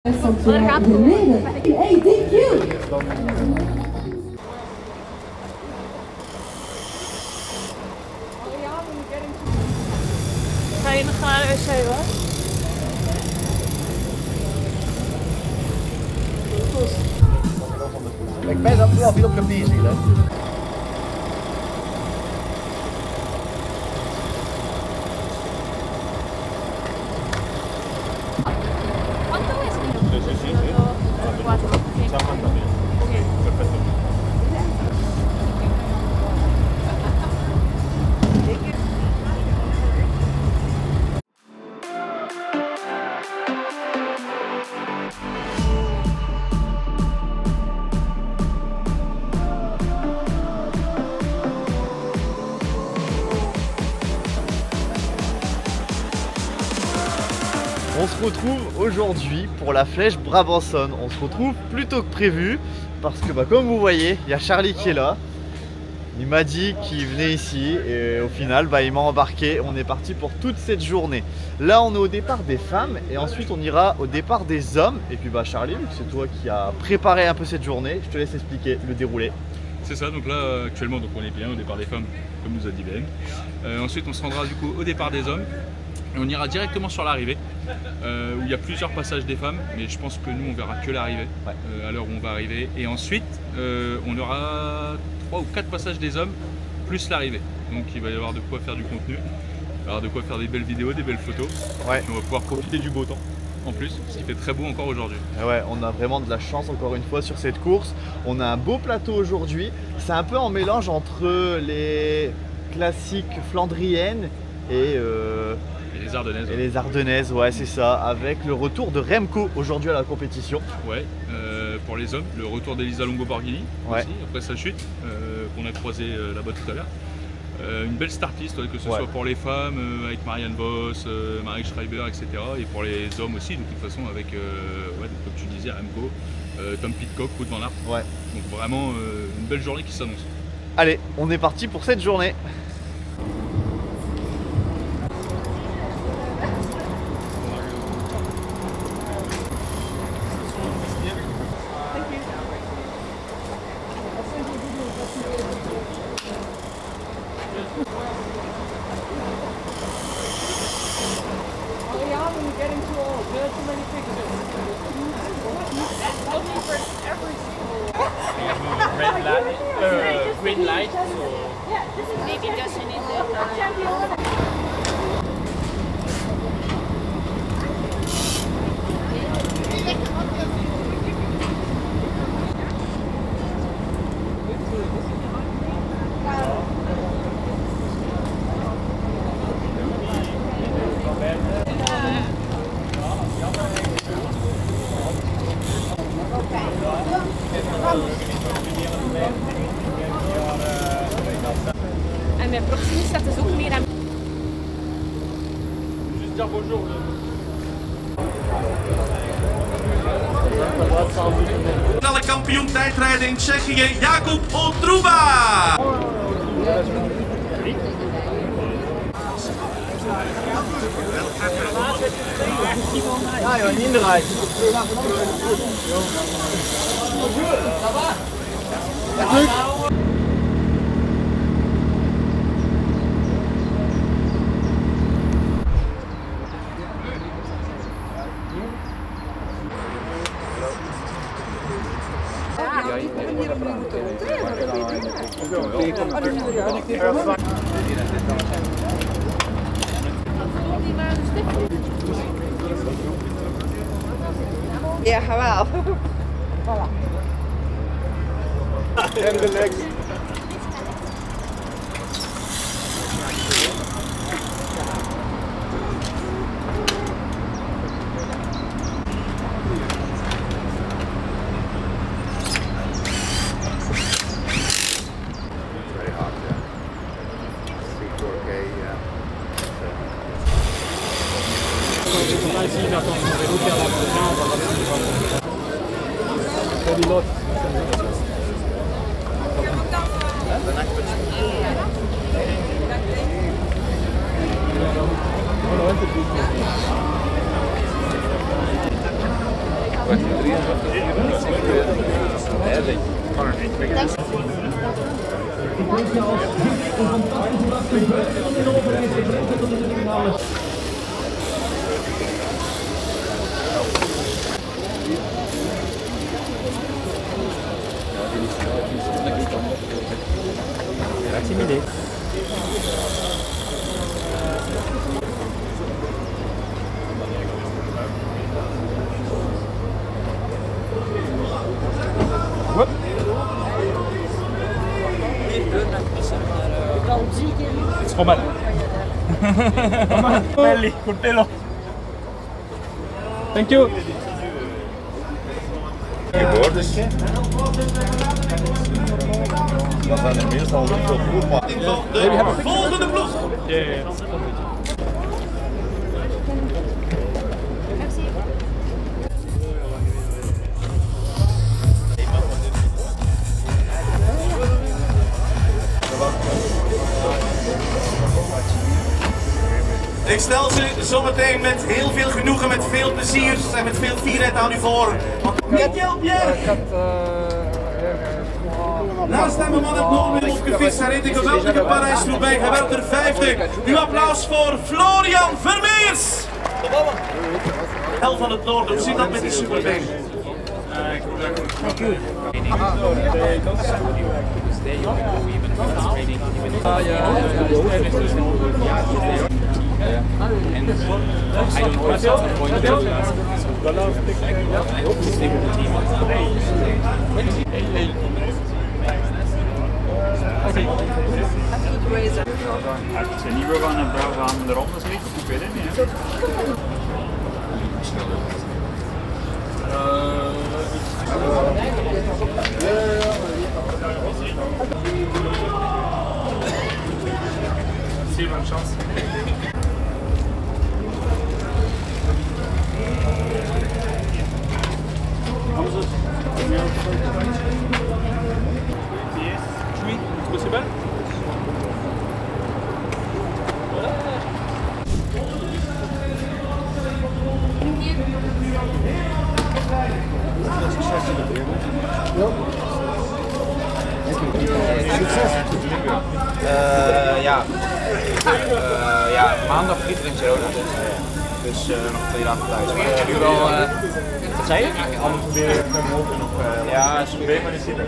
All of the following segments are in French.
Hey, thank you. Ga je nog naar de wc hoor? Ik ben dat wel veel op gebied hier. On se retrouve aujourd'hui pour la flèche Brabançonne. On se retrouve plus tôt que prévu parce que comme vous voyez, il y a Charlie qui est là. Il m'a dit qu'il venait ici et au final il m'a embarqué. On est parti pour toute cette journée. Là on est au départ des femmes et ensuite on ira au départ des hommes. Et puis Charlie, vu que c'est toi qui as préparé un peu cette journée, je te laisse expliquer le déroulé. C'est ça, donc là actuellement on est bien au départ des femmes comme nous a dit Ben. Ensuite on se rendra du coup au départ des hommes. Et on ira directement sur l'arrivée où il y a plusieurs passages des femmes, mais je pense que nous on verra que l'arrivée à l'heure où on va arriver. Et ensuite on aura 3 ou 4 passages des hommes plus l'arrivée. Donc il va y avoir de quoi faire du contenu, il va y avoir de quoi faire des belles vidéos, des belles photos. Et on va pouvoir profiter du beau temps en plus, ce qui fait très beau encore aujourd'hui. Ouais, on a vraiment de la chance encore une fois sur cette course. On a un beau plateau aujourd'hui. C'est un peu en mélange entre les classiques flandriennes et les Ardennaises. Et les Ardennaises, ouais, c'est ça, avec le retour de Remco aujourd'hui à la compétition. Ouais, pour les hommes, le retour d'Elisa Longo-Borghini aussi, après sa chute, qu'on a croisé là-bas tout à l'heure. Une belle startlist, que ce soit pour les femmes, avec Marianne Vos, Marek Schreiber, etc. Et pour les hommes aussi, de toute façon, avec, comme tu disais, Remco, Tom Pidcock, Wout van Aert. Ouais. Donc vraiment une belle journée qui s'annonce. Allez, on est parti pour cette journée. Green light, so maybe just in the En mijn proximie staat dus ook meer aan. Juste dire bonjour. Nationale kampioen tijdrijden in Tsjechië, Jakub Oldruba. Ja joh, niet in de rij. Ja, jawel. Voilà. En de legs. Intimidé. Het is gewoon mal. Belly, coltello. Thank you. Geboortetje. Dat zijn er meestal niet veel ploeg, maar... De volgende ploeg. Ik stel ze zometeen met heel veel genoegen, met veel plezier en met veel fierheid aan u voor. Michael Pierre! Naast hem een man uit Noorwegen opgefietst, hij reed een geweldige Parijs-Roubaix, hij werd er vijfde. Uw applaus voor Florian Vermeers! Hel van het Noorden, hoe zit dat met die Superbike? Zijn nieuwe van een bravo aan de ronde zit, ik weet het niet. Zie je een chance? Oui, c'est possible. Ja, maandag vliegt er in Girona. Dus nog 2 dagen thuis. Maar nu wel. Wat zei je? Anders proberen we het nog nog. Ja, is probeer maar niet zitten.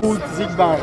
Goed zichtbaar.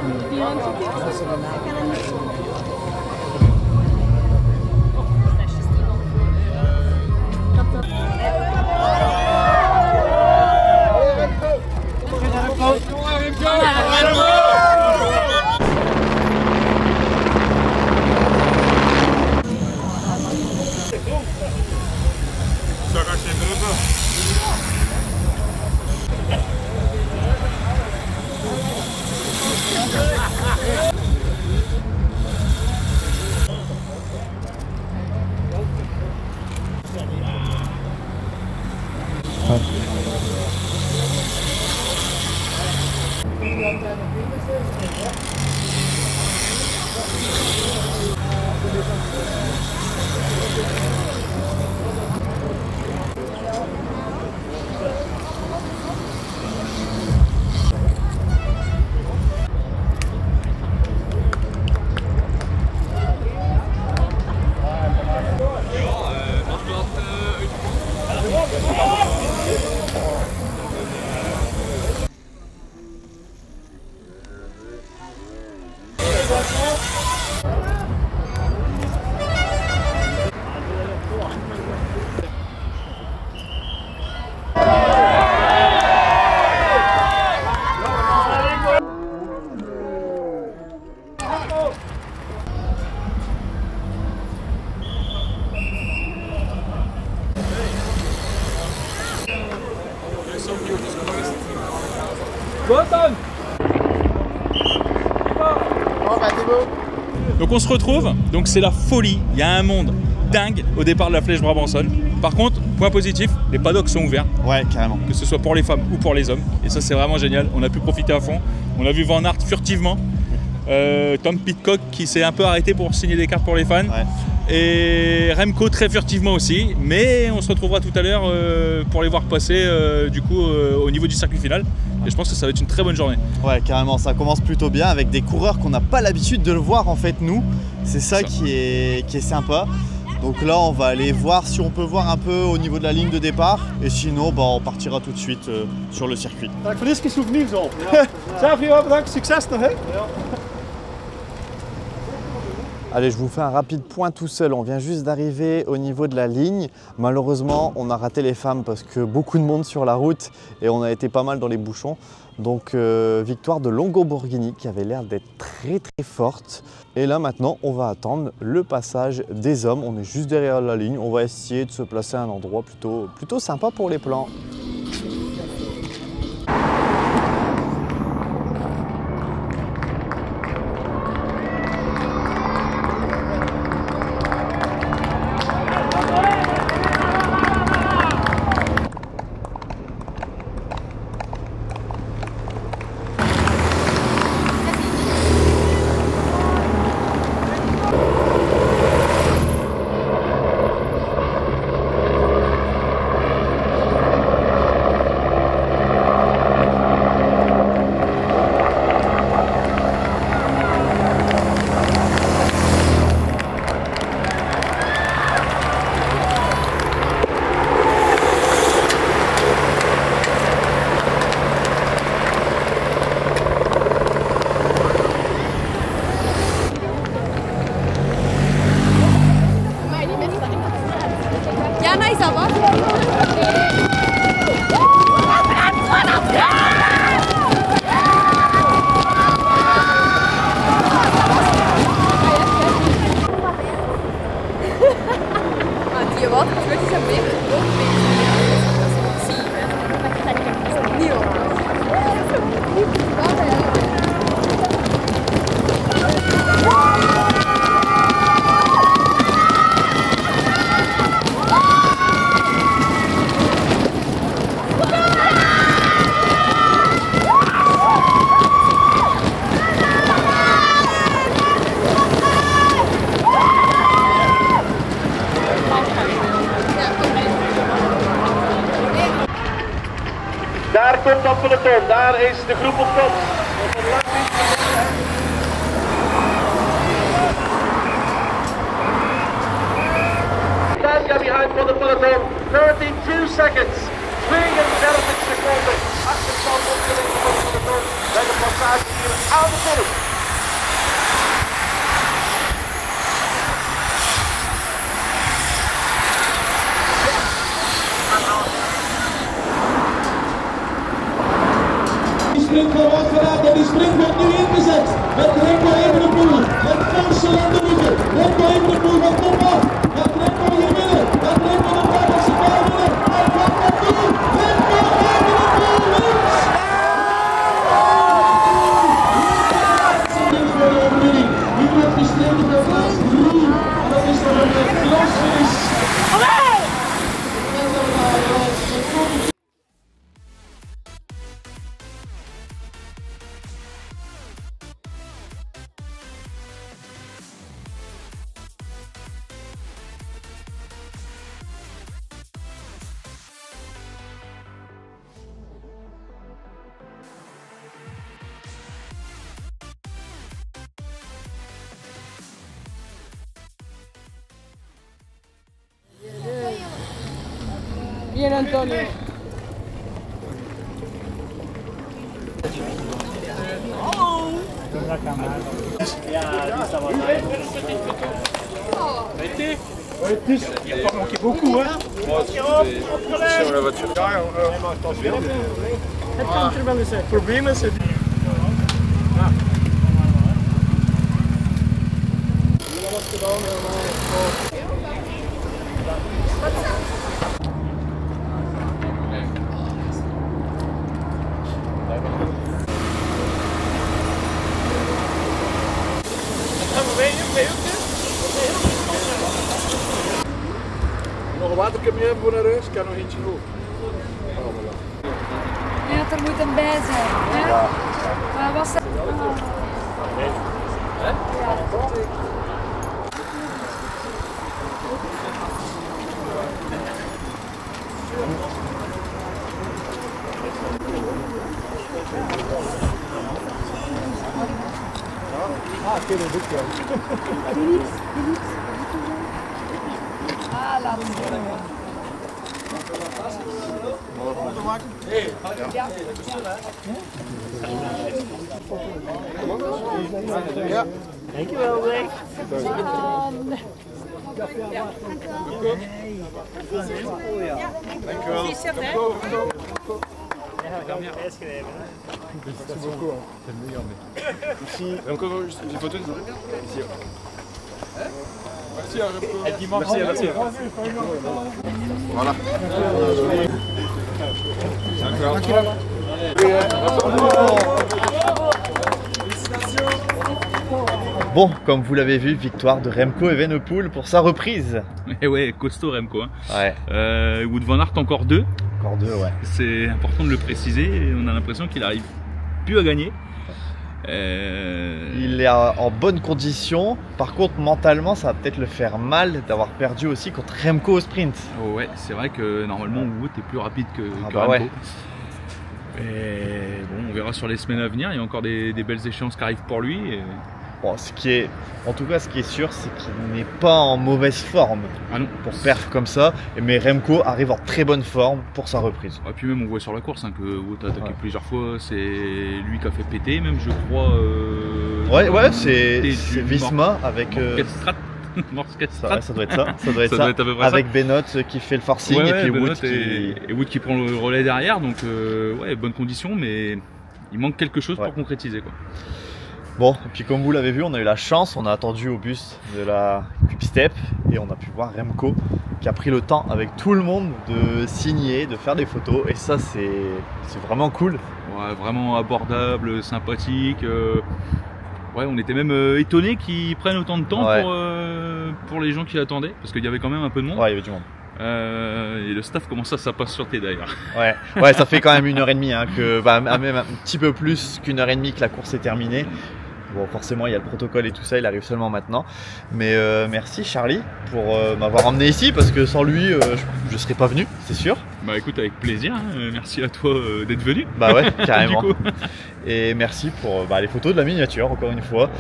Donc on se retrouve, donc c'est la folie, il y a un monde dingue au départ de la flèche Brabançonne. Par contre, point positif, les paddocks sont ouverts. Ouais, carrément. Que ce soit pour les femmes ou pour les hommes. Et ça c'est vraiment génial, on a pu profiter à fond. On a vu Van Aert furtivement, Tom Pidcock qui s'est un peu arrêté pour signer des cartes pour les fans. Ouais. Et Remco très furtivement aussi, mais on se retrouvera tout à l'heure pour les voir passer du coup au niveau du circuit final. Et je pense que ça va être une très bonne journée. Ouais, carrément, ça commence plutôt bien avec des coureurs qu'on n'a pas l'habitude de le voir en fait nous. C'est ça qui est sympa. Donc là on va aller voir si on peut voir un peu au niveau de la ligne de départ. Et sinon on partira tout de suite sur le circuit. Voor dit keer souvenirs op. Sergio, bedankt, succes nog hè. Allez, je vous fais un rapide point tout seul. On vient juste d'arriver au niveau de la ligne. Malheureusement, on a raté les femmes parce que beaucoup de monde sur la route et on a été pas mal dans les bouchons. Donc, victoire de Longo Borghini qui avait l'air d'être très très forte. Et là maintenant, on va attendre le passage des hommes. On est juste derrière la ligne. On va essayer de se placer à un endroit plutôt sympa pour les plans. Daar komt dat peloton, daar is de groep op kop. Tanja behind for the peloton, 32 seconds, 32 seconden. Achterstand opgelegd van het peloton bij de passage hier aan de finish. Die sprint wordt geraakt en die sprint wordt nu ingezet met Remco Evenepoel, met Veursel in de route. Remco Evenepoel van top af, gaat Remco hier winnen, gaat Remco de Belgische bal winnen, hij gaat dat doen, Remco Evenepoel wint! Dit voor de overwinning, hier wordt gestreden bij plaats 3 en dat is dan een glasfinish. Bien Antonio. Ja, die staat wel bij. Het is, il n'y a pas manqué beaucoup, hein. Sur la voiture. Het kan er wel eens zijn. Het probleem is het. gewoon naar huis, ik kan nog eentje over. Je had er moeten bij zijn. Hè? Ja. Waar was dat? Ah, laat het zien. Ja. Dankjewel, Rick. Dankjewel. Merci. Et encore une photo. Ici. Merci à Remco. Merci. Voilà. Dankjewel. Bon, comme vous l'avez vu, victoire de Remco Evenepoel pour sa reprise. Et ouais, costaud Remco. Hein. Ouais. Wout van Aert encore 2. Encore 2, ouais. C'est important de le préciser. On a l'impression qu'il arrive plus à gagner. Il est en bonne condition. Par contre, mentalement, ça va peut-être le faire mal d'avoir perdu aussi contre Remco au sprint. Oh ouais, c'est vrai que normalement Wout est plus rapide que bah Remco. Ouais. Et bon, on verra sur les semaines à venir. Il y a encore des belles échéances qui arrivent pour lui. Et... Bon, en tout cas, ce qui est sûr, c'est qu'il n'est pas en mauvaise forme pour perf comme ça. Mais Remco arrive en très bonne forme pour sa reprise. Et puis même, on voit sur la course hein, que Wout a attaqué plusieurs fois. C'est lui qui a fait péter, même je crois. Ouais, c'est Visma avec. Ça doit être ça. Ça doit être ça. Avec Benoît qui fait le forcing et puis Wout et Wout qui prend le relais derrière. Donc ouais, bonne condition, mais il manque quelque chose pour concrétiser quoi. Bon, et puis comme vous l'avez vu, on a eu la chance, on a attendu au bus de la Quick-Step et on a pu voir Remco qui a pris le temps avec tout le monde de signer, de faire des photos et ça c'est vraiment cool. Ouais, vraiment abordable, sympathique. Ouais, on était même étonnés qu'ils prennent autant de temps pour les gens qui attendaient parce qu'il y avait quand même un peu de monde. Ouais, il y avait du monde. Et le staff commence à s'impatienter d'ailleurs. Ouais, ça fait quand même 1h30, hein, même un petit peu plus qu'1h30 que la course est terminée. Bon, forcément, il y a le protocole et tout ça, il arrive seulement maintenant. Mais merci Charlie pour m'avoir emmené ici parce que sans lui, je serais pas venu, c'est sûr. Bah écoute, avec plaisir, hein. Merci à toi d'être venu. Bah ouais, carrément. Et merci pour les photos de la miniature, encore une fois.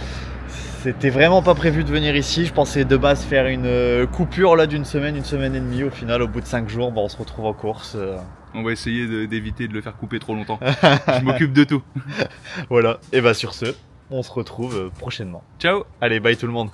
C'était vraiment pas prévu de venir ici, je pensais de base faire une coupure là d'une semaine, une semaine et demie. Au final, au bout de 5 jours, on se retrouve en course. On va essayer d'éviter de le faire couper trop longtemps. Je m'occupe de tout. Voilà, et bah sur ce, on se retrouve prochainement. Ciao. Allez, bye tout le monde.